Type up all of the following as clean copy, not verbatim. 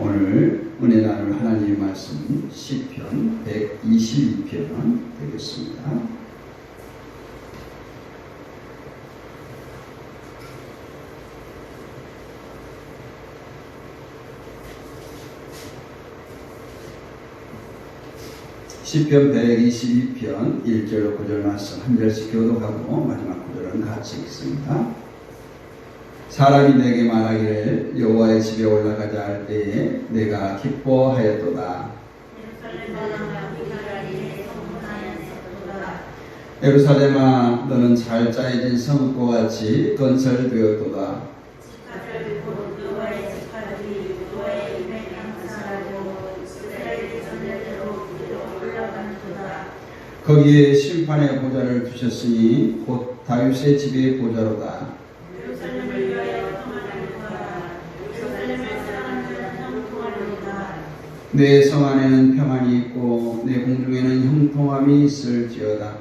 오늘 은혜 나눌 하나님의 말씀 시편 122편 되겠습니다. 시편 122편 1절 9절 말씀 한 절씩 교독하고 마지막 구절은 같이 읽습니다. 사람이 내게 말하기를 여호와의 집에 올라가자 할 때에 내가 기뻐하였도다. 예루살렘아 너는 잘 짜여진 성읍과 같이 건설되었도다. 거기에 심판의 보좌를 두셨으니 곧 다윗의 집의 보좌로다. 내 성 안에는 평안이 있고 내 공중에는 형통함이 있을지어다.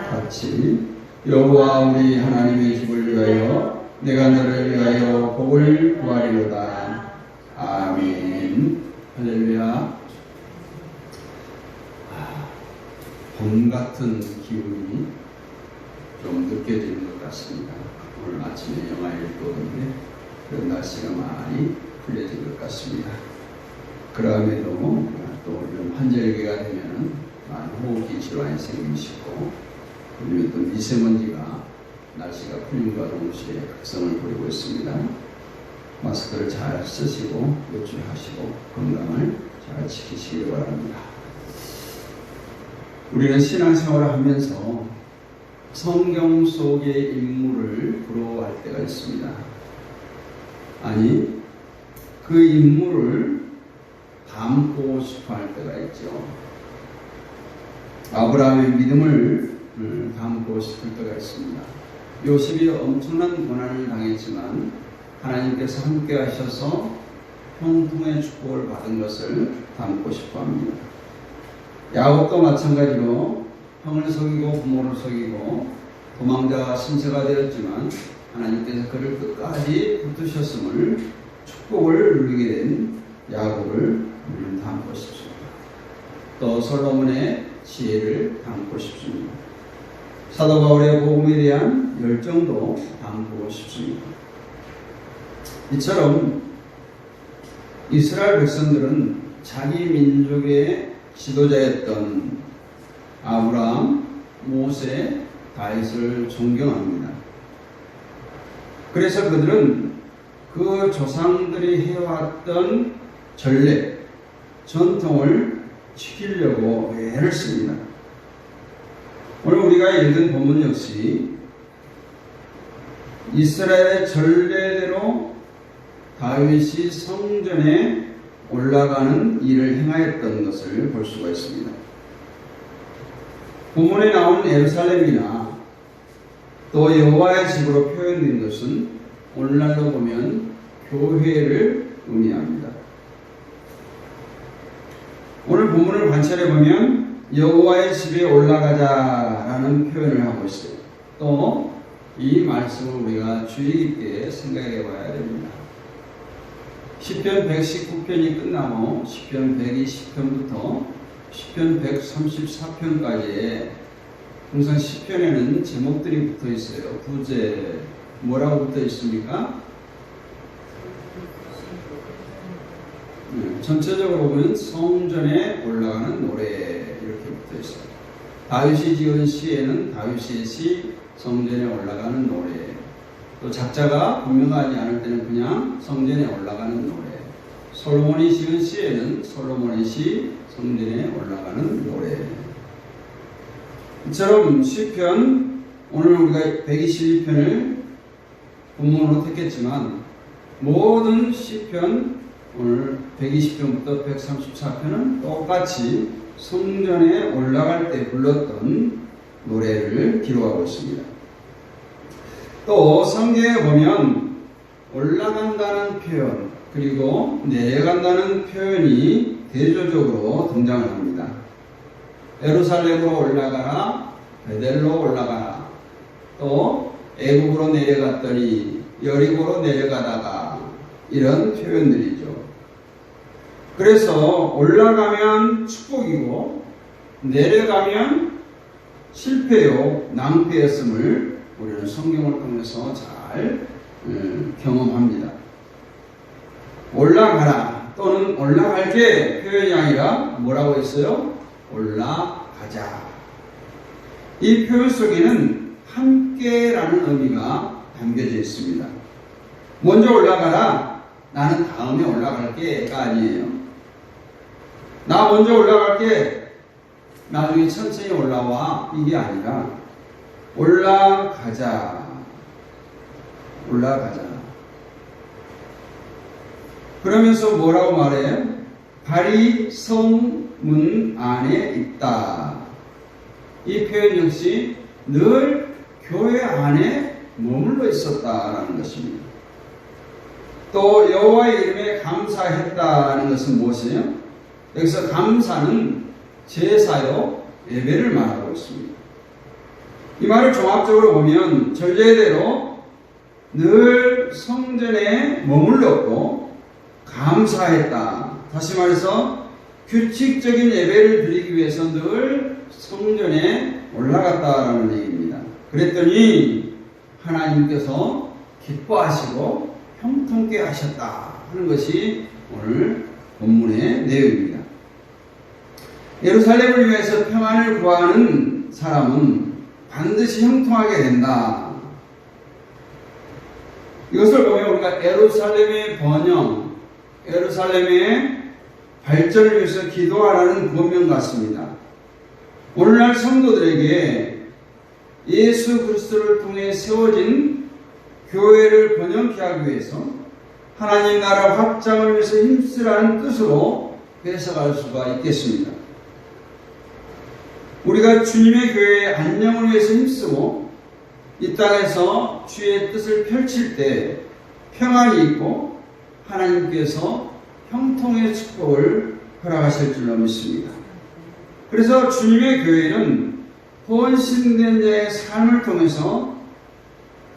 같이 여호와 우리 하나님의 집을 위하여 내가 너를 위하여 복을 구하리로다. 아멘. 할렐루야. 봄 같은 기운이 좀 느껴지는 것 같습니다. 오늘 아침에 영화를 보는데 그 날씨가 많이 풀려진 것 같습니다. 그럼에도 또 이런 환절기가 되면 많은 호흡기 질환이 생기시고 그리고 또 미세먼지가 날씨가 풀림과 동시에 극성을 부리고 있습니다. 마스크를 잘 쓰시고 외출하시고 건강을 잘 지키시기 바랍니다. 우리는 신앙생활을 하면서 성경 속의 인물을 부러워할 때가 있습니다. 아니, 그 인물을 닮고 싶어 할 때가 있죠. 아브라함의 믿음을 닮고 싶을 때가 있습니다. 요셉이 엄청난 고난을 당했지만 하나님께서 함께 하셔서 형통의 축복을 받은 것을 닮고 싶어 합니다. 야곱도 마찬가지로 형을 속이고 부모를 속이고 도망자와 신세가 되었지만 하나님께서 그를 끝까지 붙드셨음을 축복을 누리게 된 야곱을 우리는 닮고 싶습니다. 또 솔로몬의 지혜를 닮고 싶습니다. 사도 바울의 복음에 대한 열정도 닮고 싶습니다. 이처럼 이스라엘 백성들은 자기 민족의 지도자였던 아브라함, 모세, 다윗을 존경합니다. 그래서 그들은 그 조상들이 해왔던 전례, 전통을 지키려고 애를 씁니다. 오늘 우리가 읽은 본문 역시 이스라엘의 전례대로 다윗이 성전에 올라가는 일을 행하였던 것을 볼 수가 있습니다. 본문에 나온 예루살렘이나 또 여호와의 집으로 표현된 것은 오늘날로 보면 교회를 의미합니다. 오늘 본문을 관찰해 보면 여호와의 집에 올라가자라는 표현을 하고 있어요. 또 이 말씀을 우리가 주의 깊게 생각해 봐야 됩니다. 시편 119편이 끝나고 시편 120편부터 시편 134편까지에 항상 시편에는 제목들이 붙어 있어요. 부제 뭐라고 붙어 있습니까? 전체적으로 보면 성전에 올라가는 노래 이렇게 붙어 있어요. 다윗이 지은 시에는 다윗의 시, 성전에 올라가는 노래. 또 작자가 분명하지 않을 때는 그냥 성전에 올라가는 노래. 솔로몬이 지은 시에는 솔로몬의 시, 성전에 올라가는 노래. 이처럼 시편, 오늘 우리가 122편을 본문으로 택했지만 모든 시편, 오늘 120편부터 134편은 똑같이 성전에 올라갈 때 불렀던 노래를 기록하고 있습니다. 또 성경에 보면 올라간다는 표현 그리고 내려간다는 표현이 대조적으로 등장을 합니다. 예루살렘으로 올라가라, 베델로 올라가라, 또 애국으로 내려갔더니 여리고로 내려가다가 이런 표현들이죠. 그래서 올라가면 축복이고 내려가면 실패요, 낭패였음을 우리는 성경을 통해서 잘 경험합니다. 올라가라 또는 올라갈게 표현이 아니라 뭐라고 했어요? 올라가자. 이 표현 속에는 함께라는 의미가 담겨져 있습니다. 먼저 올라가라, 나는 다음에 올라갈게가 아니에요. 나 먼저 올라갈게, 나중에 천천히 올라와, 이게 아니라 올라가자. 그러면서 뭐라고 말해요? 발이 성문 안에 있다. 이 표현 역시 늘 교회 안에 머물러 있었다라는 것입니다. 또 여호와의 이름에 감사했다는 것은 무엇이에요? 여기서 감사는 제사요, 예배를 말하고 있습니다. 이 말을 종합적으로 보면 전례대로 늘 성전에 머물렀고 감사했다. 다시 말해서 규칙적인 예배를 드리기 위해서 늘 성전에 올라갔다라는 얘기입니다. 그랬더니 하나님께서 기뻐하시고 형통케 하셨다 하는 것이 오늘 본문의 내용입니다. 예루살렘을 위해서 평안을 구하는 사람은 반드시 형통하게 된다. 이것을 보면 우리가 예루살렘의 번영, 예루살렘의 발전을 위해서 기도하라는 권면 같습니다. 오늘날 성도들에게 예수 그리스도를 통해 세워진 교회를 번영케 하기 위해서 하나님 나라 확장을 위해서 힘쓰라는 뜻으로 해석할 수가 있겠습니다. 우리가 주님의 교회의 안녕을 위해서 힘쓰고 이 땅에서 주의 뜻을 펼칠 때 평안이 있고 하나님께서 형통의 축복을 허락하실 줄로 믿습니다. 그래서 주님의 교회는 헌신된 자의 삶을 통해서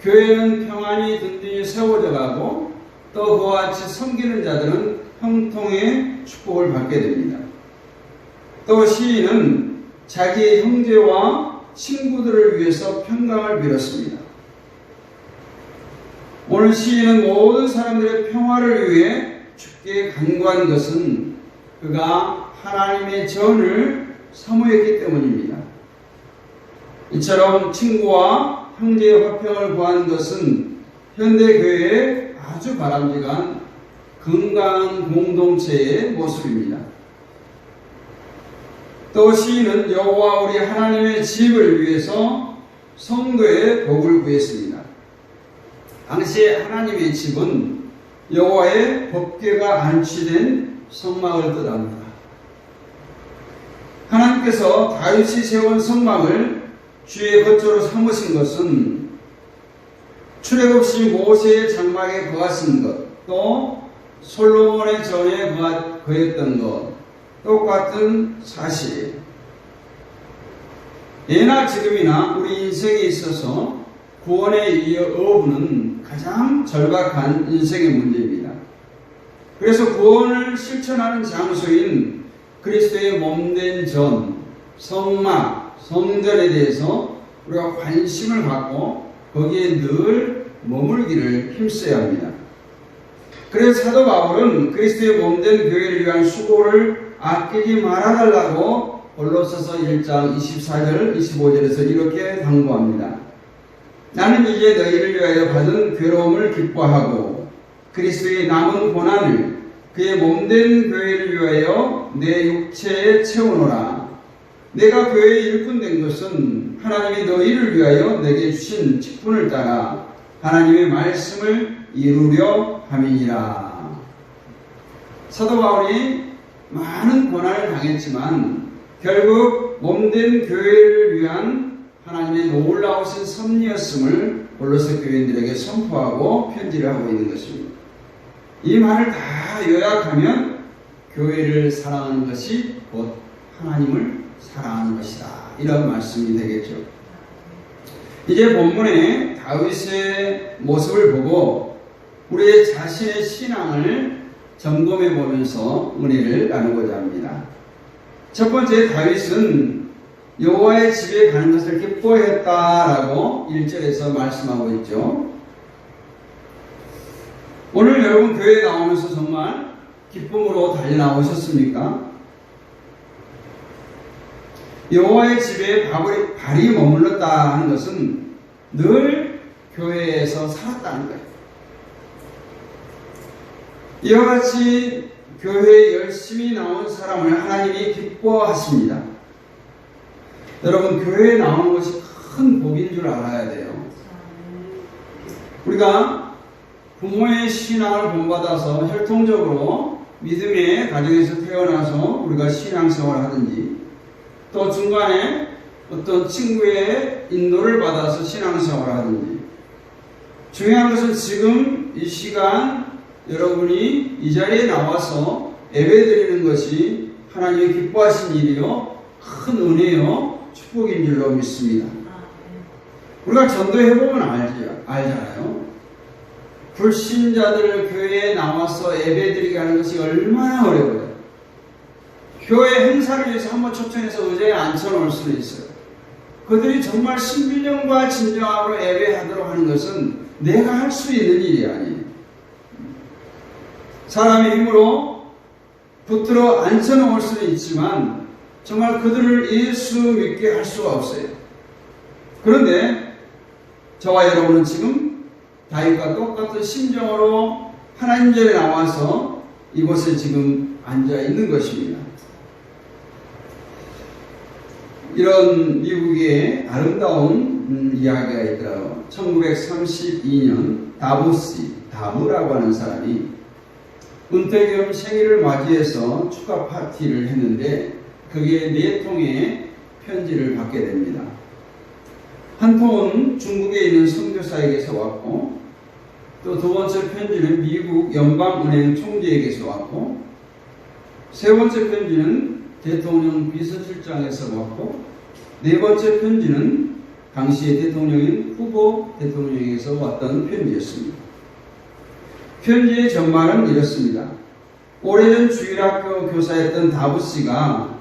교회는 평안이 든든히 세워져 가고 또 그와 같이 섬기는 자들은 형통의 축복을 받게 됩니다. 또 시인은 자기의 형제와 친구들을 위해서 평강을 빌었습니다. 오늘 시인은 모든 사람들의 평화를 위해 주께 간구한 것은 그가 하나님의 전을 사모했기 때문입니다. 이처럼 친구와 형제의 화평을 구하는 것은 현대교회의 아주 바람직한 건강한 공동체의 모습입니다. 또 시인은 여호와 우리 하나님의 집을 위해서 성도의 복을 구했습니다. 당시에 하나님의 집은 여호와의 법궤가 안치된 성막을 뜻합니다. 하나님께서 다윗이 세운 성막을 주의 거처로 삼으신 것은 출애굽시 모세의 장막에 거하신 것, 또 솔로몬의 전에 거했던 것 똑같은 사실이에요. 예나 지금이나 우리 인생에 있어서 구원의 여부는 가장 절박한 인생의 문제입니다. 그래서 구원을 실천하는 장소인 그리스도의 몸된 전, 성막, 성전에 대해서 우리가 관심을 갖고 거기에 늘 머물기를 힘써야 합니다. 그래서 사도 바울은 그리스도의 몸된 교회를 위한 수고를 아끼지 말아달라고 골로새서 1장 24절 25절에서 이렇게 당부합니다. 나는 이제 너희를 위하여 받은 괴로움을 기뻐하고 그리스도의 남은 고난을 그의 몸된 교회를 위하여 내 육체에 채우노라. 내가 교회의 일꾼 된 것은 하나님이 너희를 위하여 내게 주신 직분을 따라 하나님의 말씀을 이루려 함이니라. 사도 바울이 많은 고난을 당했지만 결국 몸된 교회를 위한 하나님의 놀라우신 섭리였음을 골로새 교인들에게 선포하고 편지를 하고 있는 것입니다. 이 말을 다 요약하면 교회를 사랑하는 것이 곧 하나님을 사랑하는 것이다, 이런 말씀이 되겠죠. 이제 본문에 다윗의 모습을 보고 우리의 자신의 신앙을 점검해 보면서 은혜를 나누고자 합니다. 첫 번째, 다윗은 여호와의 집에 가는 것을 기뻐했다라고 1절에서 말씀하고 있죠. 오늘 여러분 교회에 나오면서 정말 기쁨으로 달려 나오셨습니까? 여호와의 집에 발이 머물렀다 하는 것은 늘 교회에서 살았다는 거예요. 이와 같이 교회에 열심히 나온 사람을 하나님이 기뻐하십니다. 여러분, 교회에 나오는 것이 큰 복인 줄 알아야 돼요. 우리가 부모의 신앙을 본받아서 혈통적으로 믿음의 가정에서 태어나서 우리가 신앙생활을 하든지, 또 중간에 어떤 친구의 인도를 받아서 신앙생활을 하든지, 중요한 것은 지금 이 시간 여러분이 이 자리에 나와서 예배드리는 것이 하나님이 기뻐하신 일이요, 큰 은혜요, 축복인 줄로 믿습니다. 우리가 전도해보면 알잖아요. 불신자들을 교회에 나와서 예배드리게 하는 것이 얼마나 어려워요. 교회 행사를 위해서 한번 초청해서 의자에 앉혀놓을 수는 있어요. 그들이 정말 신비념과 진정함으로 예배하도록 하는 것은 내가 할 수 있는 일이 아니에요. 사람의 힘으로 붙들어 앉혀놓을 수는 있지만 정말 그들을 예수 믿게 할 수가 없어요. 그런데 저와 여러분은 지금 다윗과 똑같은 심정으로 하나님 전에 나와서 이곳에 지금 앉아 있는 것입니다. 이런 미국의 아름다운 이야기가 있더라고요. 1932년 다부라고 하는 사람이 은퇴 겸 생일을 맞이해서 축하 파티를 했는데 거기에 4통의 편지를 받게 됩니다. 한 통은 중국에 있는 선교사에게서 왔고, 또 두 번째 편지는 미국 연방은행 총재에게서 왔고, 세 번째 편지는 대통령 비서실장에서 왔고, 네 번째 편지는 당시의 대통령인 후보 대통령에게서 왔던 편지였습니다. 편지의 전말은 이렇습니다. 오래전 주일학교 교사였던 다부씨가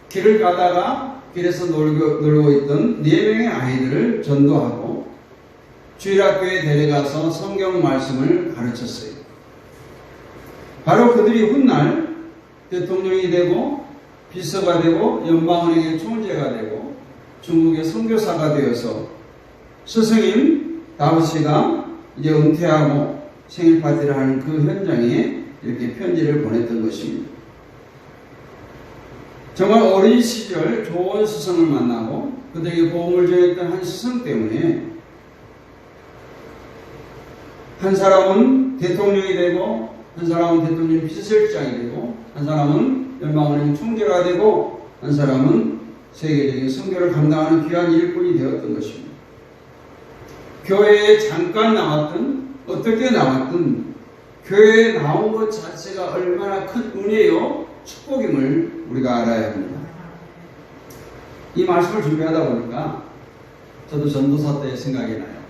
길을 가다가 길에서 놀고 있던 4명의 아이들을 전도하고 주일학교에 데려가서 성경 말씀을 가르쳤어요. 바로 그들이 훗날 대통령이 되고 비서가 되고 연방은행의 총재가 되고 중국의 선교사가 되어서 스승인 다부씨가 이제 은퇴하고 생일 파티를 하는 그 현장에 이렇게 편지를 보냈던 것입니다. 정말 어린 시절 좋은 스승을 만나고 그들에게 복음을 전했던 한 스승 때문에 한 사람은 대통령이 되고, 한 사람은 대통령 비서실장이 되고, 한 사람은 연방은행 총재가 되고, 한 사람은 세계적인 선교를 감당하는 귀한 일꾼이 되었던 것입니다. 교회에 잠깐 나왔든 어떻게 나왔든 교회에 나온 것 자체가 얼마나 큰 은혜요 축복임을 우리가 알아야 합니다. 이 말씀을 준비하다 보니까 저도 전도사 때 생각이 나요.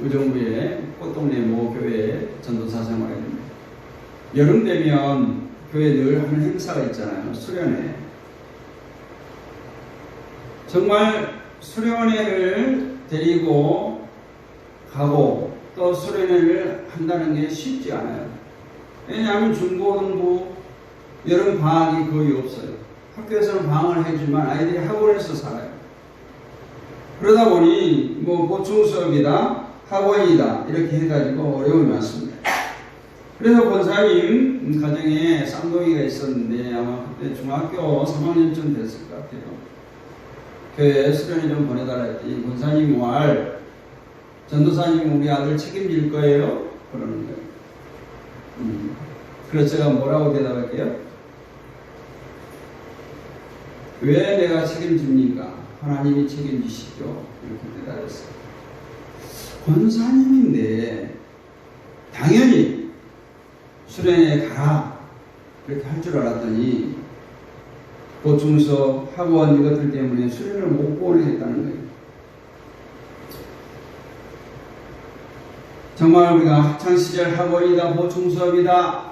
의정부의 꽃동네 모 교회에 전도사 생활했는데 여름 되면 교회 늘 하는 행사가 있잖아요. 수련회. 정말 수련회를 데리고 가고 또 수련회를 한다는 게 쉽지 않아요. 왜냐하면 중고등부 여름 방학이 거의 없어요. 학교에서는 방학을 해주지만 아이들이 학원에서 살아요. 그러다 보니 뭐 보충 수업이다, 학원이다 이렇게 해가지고 어려움이 많습니다. 그래서 권사님 가정에 쌍둥이가 있었는데 아마 그때 중학교 3학년쯤 됐을 것 같아요. 교회에 수련회 좀 보내달라 했더니 권사님 말 전도사님 우리 아들 책임질 거예요? 그러는 거예요. 그래서 제가 뭐라고 대답할게요? 왜 내가 책임집니까? 하나님이 책임지시죠. 이렇게 대답했어요. 권사님인데 당연히 수련회에 가라 이렇게 할 줄 알았더니 보충서 학원 이것들 때문에 수련을 못 보내겠다는 거예요. 정말 우리가 학창시절 학원이다, 보충수업이다,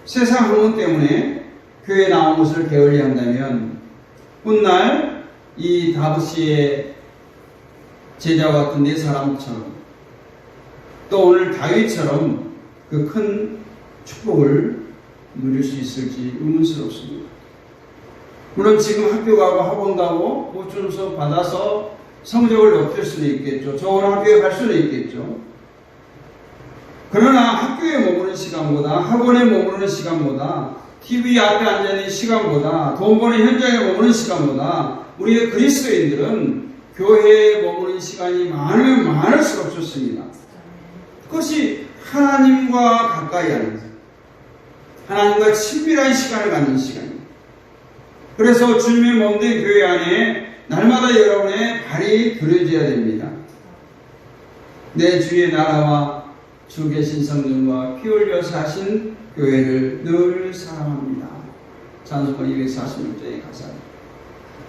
세상 학문 때문에 교회에 나온 것을 게을리한다면 훗날 이 다윗의 제자와 같은 네 사람처럼 또 오늘 다윗처럼 그 큰 축복을 누릴 수 있을지 의문스럽습니다. 물론 지금 학교 가고 학원 가고 보충 수업 받아서 성적을 높일 수는 있겠죠. 좋은 학교에 갈 수는 있겠죠. 그러나 학교에 머무는 시간보다, 학원에 머무는 시간보다, TV 앞에 앉아있는 시간보다, 돈 버는 현장에 머무는 시간보다 우리의 그리스도인들은 교회에 머무는 시간이 많으면 많을수록 좋습니다. 그것이 하나님과 가까이 하는 것, 하나님과 친밀한 시간을 갖는 시간입니다. 그래서 주님의 몸된 교회 안에 날마다 여러분의 발이 들여져야 됩니다. 내 주의 나라와 주 계신 성령과 피 흘려 사신 교회를 늘 사랑합니다. 찬송가 246장의 가사입니다.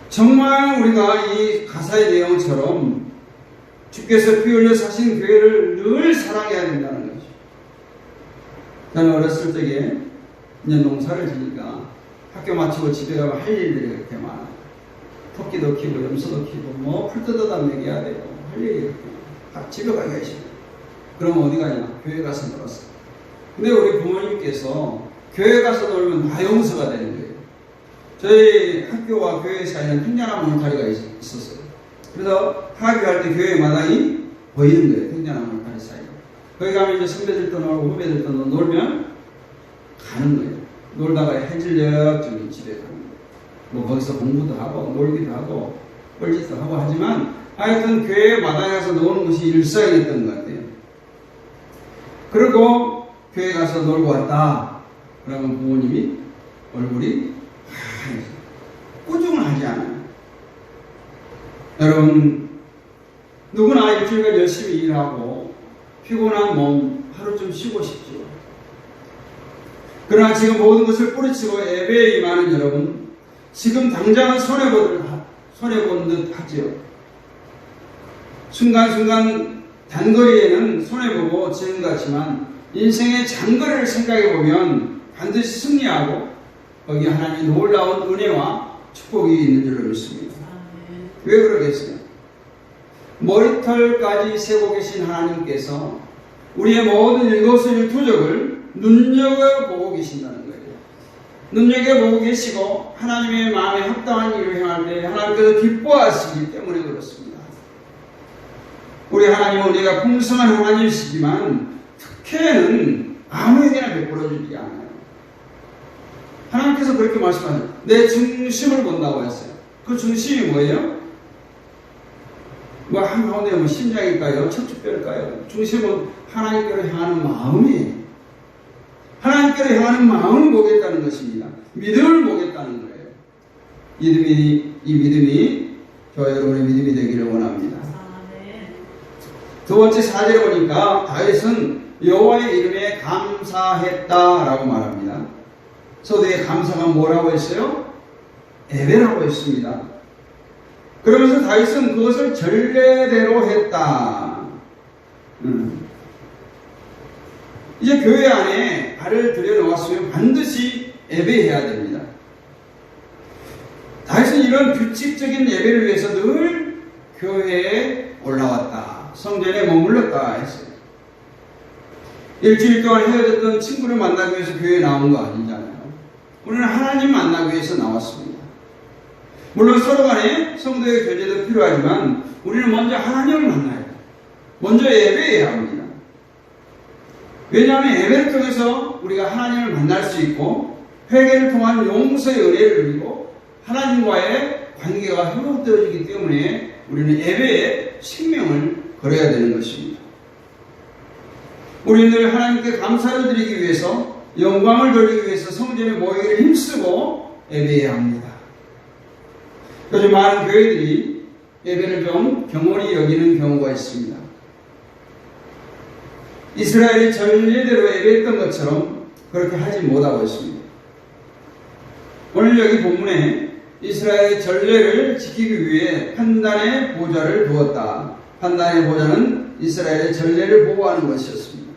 정말 우리가 이 가사의 내용처럼 주께서 피 흘려 사신 교회를 늘 사랑해야 된다는 거죠. 저는 어렸을 적에 이제 농사를 지니까 학교 마치고 집에 가면 할 일들이 그렇게 많아요. 토끼도 키우고 염소도 키우고 풀 뜯어다 먹여야 되고 할 일이 그렇게 많아요. 집에 가기가 싫어요. 그럼 어디 가냐? 교회 가서 놀았어. 근데 우리 부모님께서 교회 가서 놀면 다 용서가 되는 거예요. 저희 학교와 교회 사이에는 팽장나무 울타리가 있었어요. 그래서 하교할 때 교회 마당이 보이는 거예요. 팽장나무 울타리 사이에. 거기 가면 이제 선배들도 놀고 후배들도 놀면 가는 거예요. 놀다가 해질녘쯤 집에 가는 거예요. 뭐 거기서 공부도 하고 놀기도 하고 뻘짓도 하고 하지만 하여튼 교회 마당에 가서 노는 것이 일상이었던 것 같아요. 그리고 교회 가서 놀고 왔다. 그러면 부모님이 얼굴이 하얘서 꾸중을 하지 않아요. 여러분, 누구나 일주일간 열심히 일하고 피곤한 몸 하루쯤 쉬고 싶죠. 그러나 지금 모든 것을 뿌리치고 예배에 임하는 여러분, 지금 당장은 손해본 듯 하죠. 순간순간 단거리에는 손해보고 지는 것 같지만 인생의 장거리를 생각해보면 반드시 승리하고 거기 하나님의 놀라운 은혜와 축복이 있는 줄로 믿습니다. 왜 그러겠어요? 머리털까지 세고 계신 하나님께서 우리의 모든 일거수일투족을 눈여겨보고 계신다는 거예요. 눈여겨보고 계시고 하나님의 마음에 합당한 일을 행할 때 하나님께서 기뻐하시기 때문에 그렇습니다. 우리 하나님은 우리가 풍성한 하나님이시지만 특혜는 아무에게나 베풀어주지 않아요. 하나님께서 그렇게 말씀하세요. 내 중심을 본다고 했어요. 그 중심이 뭐예요? 뭐 한가운데 뭐 심장일까요? 척추뼈일까요? 중심은 하나님께로 향하는 마음이에요. 하나님께로 향하는 마음을 보겠다는 것입니다. 믿음을 보겠다는 거예요. 이 믿음이 저와 여러분의 믿음이 되기를 원합니다. 두 번째 4절에 보니까 다윗은 여호와의 이름에 감사했다라고 말합니다. 서두에 감사가 뭐라고 했어요? 예배라고 했습니다. 그러면서 다윗은 그것을 전례대로 했다. 이제 교회 안에 발을 들여놓았으면 반드시 예배해야 됩니다. 다윗은 이런 규칙적인 예배를 위해서 늘 교회에 올라왔다. 성전에 머물렀다 했어요. 일주일 동안 헤어졌던 친구를 만나기 위해서 교회에 나온 거 아니잖아요. 우리는 하나님 만나기 위해서 나왔습니다. 물론 서로 간에 성도의 교제도 필요하지만 우리는 먼저 하나님을 만나야 돼요. 먼저 예배해야 합니다. 왜냐하면 예배를 통해서 우리가 하나님을 만날 수 있고 회개를 통한 용서의 은혜를 누리고 하나님과의 관계가 회복되어지기 때문에 우리는 예배에 생명을 걸어야 되는 것입니다. 우리는 하나님께 감사를 드리기 위해서 영광을 돌리기 위해서 성전에 모이기를 힘쓰고 예배해야 합니다. 요즘 많은 교회들이 예배를 좀 경홀히 여기는 경우가 있습니다. 이스라엘이 전례대로 예배했던 것처럼 그렇게 하지 못하고 있습니다. 오늘 여기 본문에 이스라엘의 전례를 지키기 위해 판단의 보좌를 두었다. 판단의 보좌는 이스라엘의 전례를 보호하는 것이었습니다.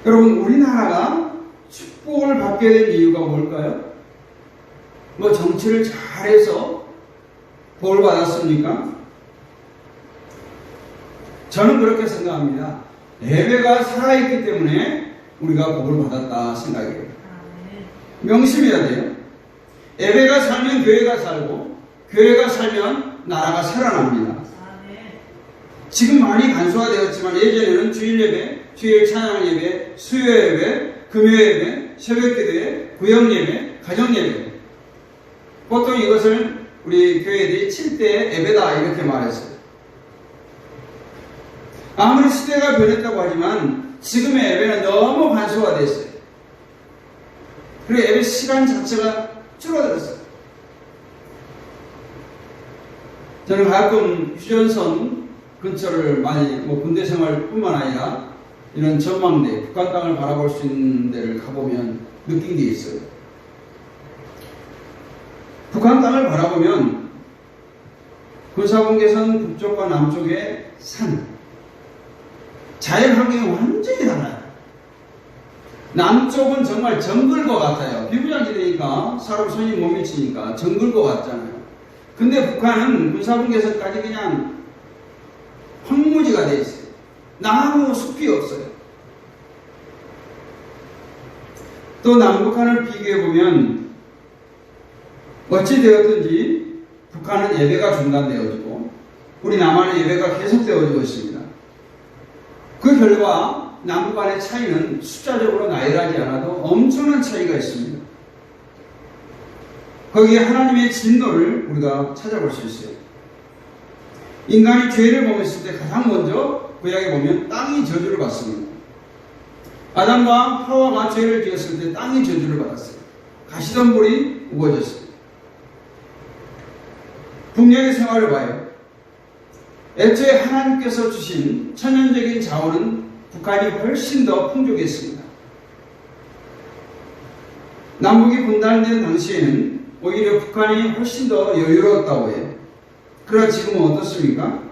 여러분, 우리나라가 축복을 받게 된 이유가 뭘까요? 뭐 정치를 잘해서 복을 받았습니까? 저는 그렇게 생각합니다. 예배가 살아있기 때문에 우리가 복을 받았다 생각해요. 명심해야 돼요. 예배가 살면 교회가 살고, 교회가 살면 나라가 살아납니다. 지금 많이 간소화되었지만 예전에는 주일 예배, 주일 찬양 예배, 수요 예배, 금요 예배, 새벽 기도회, 구역 예배, 가정 예배. 보통 이것을 우리 교회들이 7대 예배다 이렇게 말했어요. 아무리 시대가 변했다고 하지만 지금의 예배는 너무 간소화됐어요. 그리고 예배 시간 자체가 줄어들었어요. 저는 가끔 휴전선 근처를 많이 군대 생활뿐만 아니라 이런 전망대, 북한 땅을 바라볼 수 있는 데를 가보면 느낀 게 있어요. 북한 땅을 바라보면 군사분계선 북쪽과 남쪽의 산, 자연 환경이 완전히 달라요. 남쪽은 정말 정글과 같아요. 비무장지대니까 사람 손이 못 미치니까 정글과 같잖아요. 근데 북한은 군사분계선까지 그냥 황무지가 돼 있어요. 나무 숲이 없어요. 또 남북한을 비교해 보면 어찌 되었든지 북한은 예배가 중단되어지고 우리 남한의 예배가 계속되어지고 있습니다. 그 결과 남북 간의 차이는 숫자적으로 나열하지 않아도 엄청난 차이가 있습니다. 거기에 하나님의 진노를 우리가 찾아볼 수 있어요. 인간이 죄를 범했을 때 가장 먼저 구약에 보면 땅이 저주를 받습니다. 아담과 하와가 죄를 지었을 때 땅이 저주를 받았어요. 가시덤불이 우거졌어요. 북녘의 생활을 봐요. 애초에 하나님께서 주신 천연적인 자원은 북한이 훨씬 더 풍족했습니다. 남북이 분단된 당시에는 오히려 북한이 훨씬 더 여유로웠다고 해요. 그러나 지금은 어떻습니까?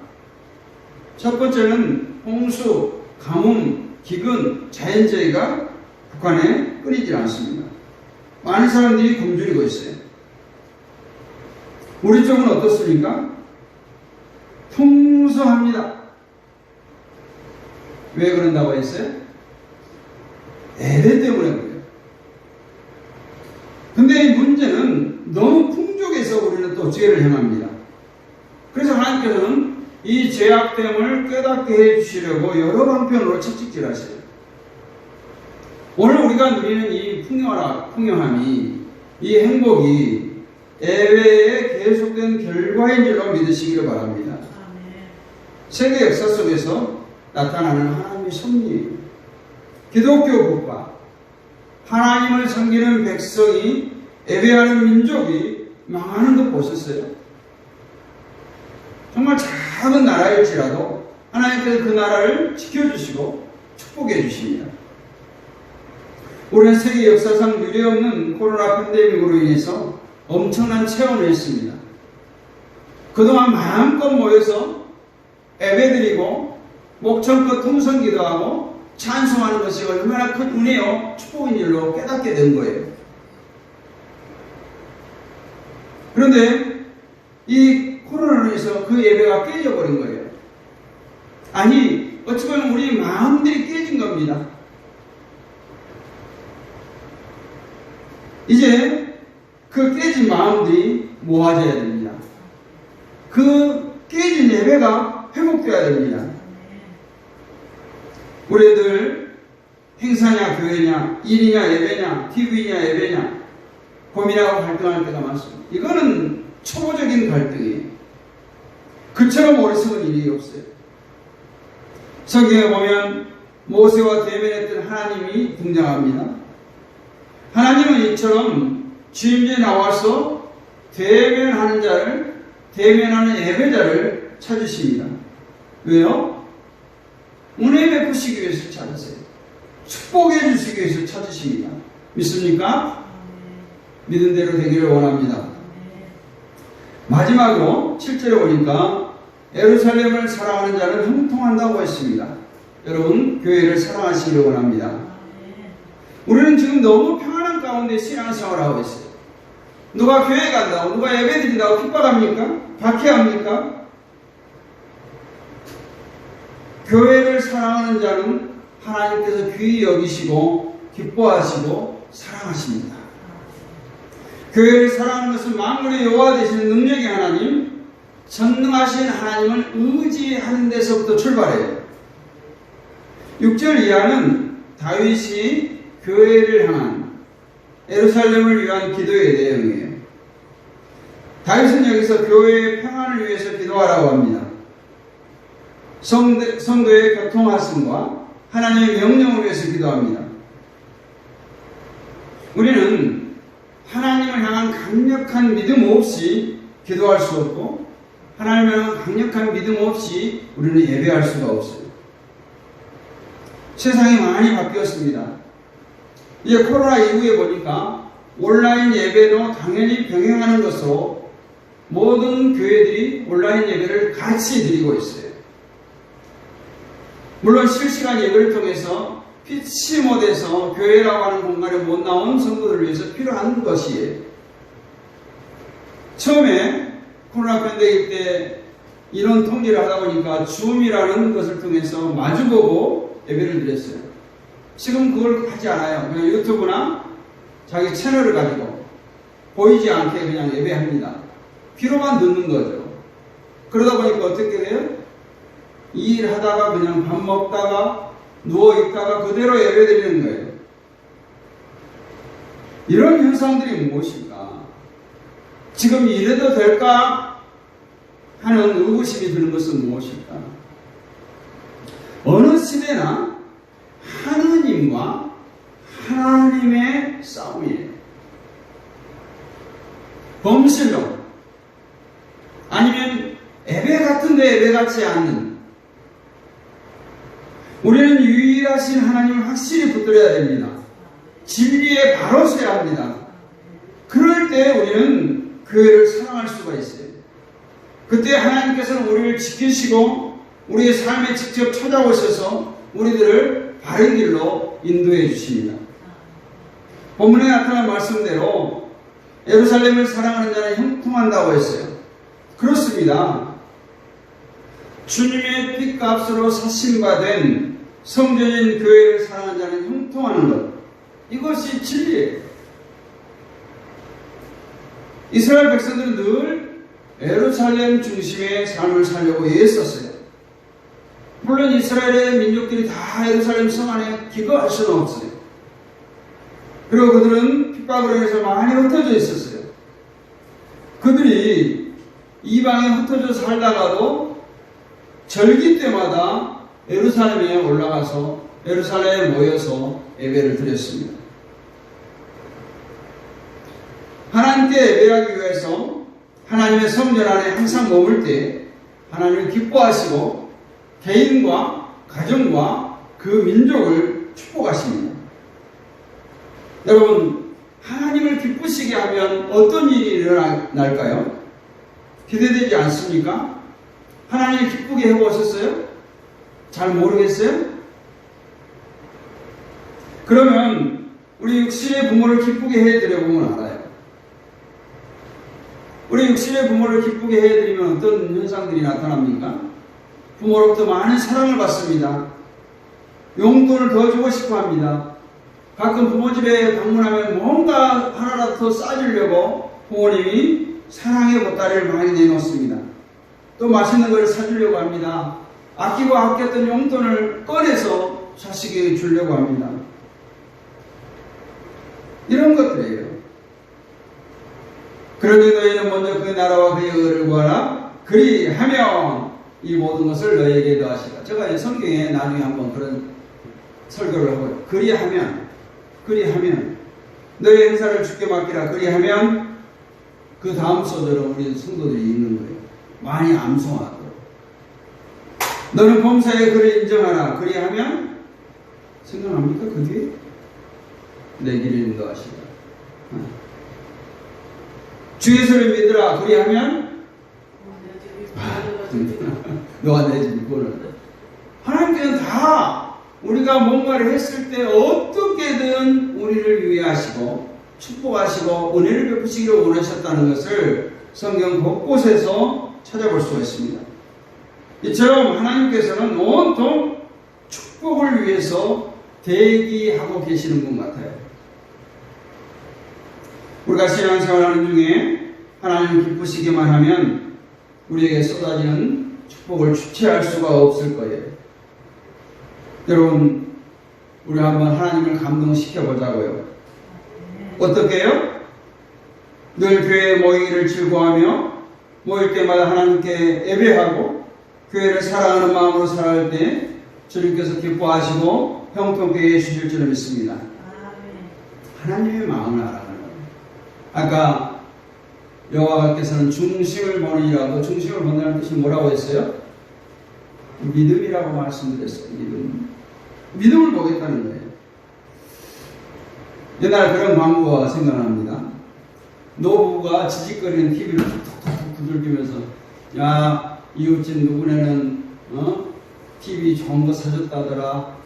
첫 번째는 홍수, 가뭄, 기근, 자연재해가 북한에 끊이질 않습니다. 많은 사람들이 굶주리고 있어요. 우리 쪽은 어떻습니까? 풍성합니다. 왜 그런다고 했어요? 예배 때문에 그래요. 근데 이 문제는 너무 풍족해서 우리는 또 죄를 행합니다. 그래서 하나님께서는 이 죄악됨을 깨닫게 해주시려고 여러 방편으로 채찍질하세요. 오늘 우리가 누리는 이 풍요함이, 이 행복이 예배의 계속된 결과인 줄로 믿으시기를 바랍니다. 세계 역사 속에서 나타나는 하나님의 섭리예요. 기독교 국가, 하나님을 섬기는 백성이, 예배하는 민족이 망하는 거 보셨어요? 정말 작은 나라일지라도 하나님께서 그 나라를 지켜주시고 축복해 주십니다. 우리는 세계 역사상 유례없는 코로나 팬데믹으로 인해서 엄청난 체험을 했습니다. 그동안 마음껏 모여서 예배드리고 목청껏 통성기도하고 찬송하는 것이 얼마나 큰 은혜요 축복인 일로 깨닫게 된 거예요. 그런데 이 코로나로 인해서 그 예배가 깨져버린 거예요. 아니, 어찌 보면 우리 마음들이 깨진 겁니다. 이제 그 깨진 마음들이 모아져야 됩니다. 그 깨진 예배가 회복되어야 됩니다. 우리들 행사냐 교회냐, 일이냐 예배냐, TV냐 예배냐 고민하고 갈등할 때가 많습니다. 이거는 초보적인 갈등이에요. 그처럼 어리석은 일이 없어요. 성경에 보면 모세와 대면했던 하나님이 등장합니다. 하나님은 이처럼 주임에 나와서 대면하는 자를, 대면하는 예배자를 찾으십니다. 왜요? 은혜 베푸시기 위해서 찾으세요. 축복해 주시기 위해서 찾으십니다. 믿습니까? 믿은 대로 되기를 원합니다. 마지막으로 7절에 보니까 예루살렘을 사랑하는 자는 형통한다고 했습니다. 여러분, 교회를 사랑하시기 원합니다. 우리는 지금 너무 평안한 가운데 신앙생활을 하고 있어요. 누가 교회 간다고, 누가 예배 드린다고 핍박합니까? 박해합니까? 교회를 사랑하는 자는 하나님께서 귀히 여기시고 기뻐하시고 사랑하십니다. 교회를 사랑하는 것은 만물의 여호와 되시는 능력의 하나님, 전능하신 하나님을 의지하는 데서부터 출발해요. 6절 이하는 다윗이 교회를 향한 예루살렘을 위한 기도의 내용이에요. 다윗은 여기서 교회의 평안을 위해서 기도하라고 합니다. 성도의 교통하심과 하나님의 명령을 위해서 기도합니다. 우리는 하나님을 향한 강력한 믿음 없이 기도할 수 없고, 하나님을 향한 강력한 믿음 없이 우리는 예배할 수가 없어요. 세상이 많이 바뀌었습니다. 이제 코로나 이후에 보니까 온라인 예배도 당연히 병행하는 것으로 모든 교회들이 온라인 예배를 같이 드리고 있어요. 물론 실시간 예배를 통해서 피치 못해서 교회라고 하는 공간에 못 나온 성도들을 위해서 필요한 것이에요. 처음에 코로나 팬데믹 때 인원 통제를 하다 보니까 줌이라는 것을 통해서 마주보고 예배를 드렸어요. 지금 그걸 하지 않아요. 그냥 유튜브나 자기 채널을 가지고 보이지 않게 그냥 예배합니다. 귀로만 듣는 거죠. 그러다 보니까 어떻게 돼요? 일하다가 그냥 밥 먹다가 누워있다가 그대로 예배 드리는 거예요. 이런 현상들이 무엇일까? 지금 이래도 될까 하는 의구심이 드는 것은 무엇일까? 어느 시대나 하느님과 하나님의 싸움이에요. 범실로 아니면 예배 같은데 예배 같지 않는, 우리는 유일하신 하나님을 확실히 붙들어야 됩니다. 진리에 바로 서야 합니다. 그럴 때 우리는 교회를 사랑할 수가 있어요. 그때 하나님께서는 우리를 지키시고 우리의 삶에 직접 찾아오셔서 우리들을 바른 길로 인도해 주십니다. 본문에 나타난 말씀대로 예루살렘을 사랑하는 자는 형통한다고 했어요. 그렇습니다. 주님의 핏값으로 사신받은 성전인 교회를 사랑하는 자는 형통하는 것, 이것이 진리예요. 이스라엘 백성들은 늘 예루살렘 중심의 삶을 살려고 애썼어요. 물론 이스라엘의 민족들이 다 예루살렘 성 안에 기거할 수는 없어요. 그리고 그들은 핍박으로 인해서 많이 흩어져 있었어요. 그들이 이방에 흩어져 살다가도 절기 때마다 예루살렘에 올라가서 예루살렘에 모여서 예배를 드렸습니다. 하나님께 예배하기 위해서 하나님의 성전 안에 항상 머물 때 하나님을 기뻐하시고 개인과 가정과 그 민족을 축복하십니다. 여러분, 하나님을 기쁘시게 하면 어떤 일이 일어날까요? 기대되지 않습니까? 하나님을 기쁘게 해보셨어요? 잘 모르겠어요? 그러면 우리 육신의 부모를 기쁘게 해드려보면 알아요. 우리 육신의 부모를 기쁘게 해드리면 어떤 현상들이 나타납니까? 부모로부터 많은 사랑을 받습니다. 용돈을 더 주고 싶어 합니다. 가끔 부모 집에 방문하면 뭔가 하나라도 더 싸주려고 부모님이 사랑의 보따리를 많이 내놓습니다. 또 맛있는 걸 사주려고 합니다. 아끼고 아꼈던 용돈을 꺼내서 자식에게 주려고 합니다. 이런 것들이에요. 그러니 너희는 먼저 그 나라와 그의 의를 구하라. 그리하면 이 모든 것을 너희에게 더하시라. 제가 성경에 나중에 한번 그런 설교를 하고요. 그리하면 너희 행사를 주께 맡기라. 그리하면 그 다음 소절은 우리 성도들이 읽는 거예요. 많이 암송하도록. 너는 범사에 그를 인정하라. 그리하면 생각합니까? 그 뒤에 내 길을 인도하시라. 주 예수를 믿으라. 그리하면 너가 내지 그거는 하나님께서는 다 우리가 뭔가를 했을 때 어떻게든 우리를 위하시고 축복하시고 은혜를 베푸시기를 원하셨다는 것을 성경 곳곳에서 찾아볼 수가 있습니다. 이처럼 하나님께서는 온통 축복을 위해서 대기하고 계시는 분 같아요. 우리가 신앙생활하는 중에 하나님 기쁘시기만 하면 우리에게 쏟아지는 축복을 주체할 수가 없을 거예요. 여러분, 우리 한번 하나님을 감동시켜 보자고요. 어떻게 해요? 늘 교회에 모이기를 즐거워하며 모일 때마다 하나님께 예배하고 교회를 사랑하는 마음으로 살아갈 때 주님께서 기뻐하시고 형통케 해주실 줄을 믿습니다. 하나님의 마음을 알아가는 거예요. 아까 여호와께서는 중심을 보느니라도 중심을 본다는 뜻이 뭐라고 했어요? 믿음이라고 말씀드렸어요. 믿음을 보겠다는 거예요. 옛날 그런 광고가 생각납니다. 노부부가 지직거리는 TV를 툭툭툭 두들기면서 야 이웃집 누구네는 TV 좋은 거 사줬다더라.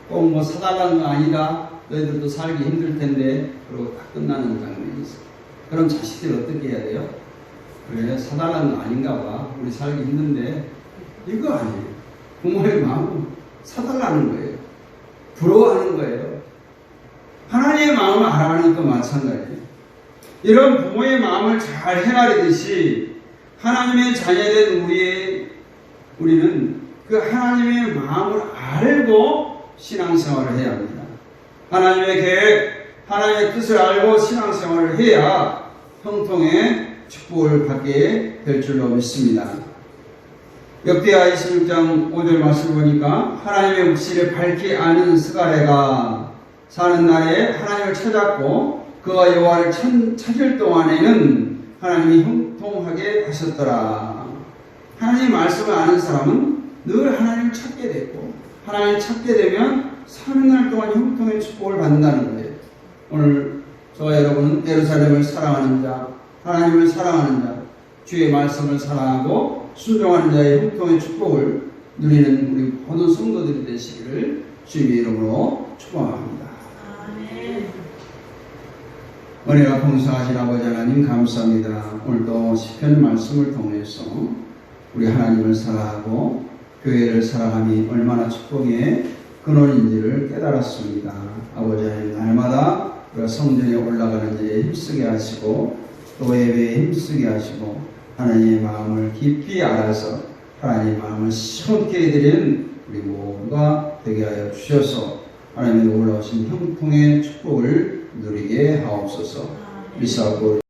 꼭 뭐 사달라는 거 아니다. 너희들도 살기 힘들 텐데. 그러고 딱 끝나는 장면이 있어요. 그럼 자식들이 어떻게 해야 돼요? 그래 사달라는 거 아닌가 봐. 우리 살기 힘든데. 이거 아니에요. 부모의 마음은 사달라는 거예요. 부러워하는 거예요. 하나님의 마음을 알아가는 것도 마찬가지예요. 이런 부모의 마음을 잘 헤아리듯이 하나님의 자녀된 우리는 그 하나님의 마음을 알고 신앙생활을 해야 합니다. 하나님의 계획, 하나님의 뜻을 알고 신앙생활을 해야 형통의 축복을 받게 될 줄로 믿습니다. 역대하 26장 5절 말씀을 보니까 하나님의 묵시를 밝히 아는 스가랴가 사는 날에 하나님을 찾았고 그가 여호와를 찾을 동안에는 하나님이 형통하게 하셨더라. 하나님의 말씀을 아는 사람은 늘 하나님을 찾게 됐고 하나님을 찾게 되면 사는 날 동안 형통의 축복을 받는다는 거예요. 오늘 저와 여러분은 예루살렘을 사랑하는 자, 하나님을 사랑하는 자, 주의 말씀을 사랑하고 순종하는 자의 형통의 축복을 누리는 우리 모든 성도들이 되시기를 주님의 이름으로 축복합니다. 은혜가 풍성하신 아버지 하나님 감사합니다. 오늘도 시편 말씀을 통해서 우리 하나님을 사랑하고 교회를 사랑함이 얼마나 축복의 근원인지를 깨달았습니다. 아버지 하나님 날마다 우리가 성전에 올라가는 일에 힘쓰게 하시고 또 예배에 힘쓰게 하시고 하나님의 마음을 깊이 알아서 하나님의 마음을 시원케 해드리는 우리 모두가 되게 하여 주셔서 하나님의 놀라우신 형통의 축복을 누리게 하옵소서. 미사고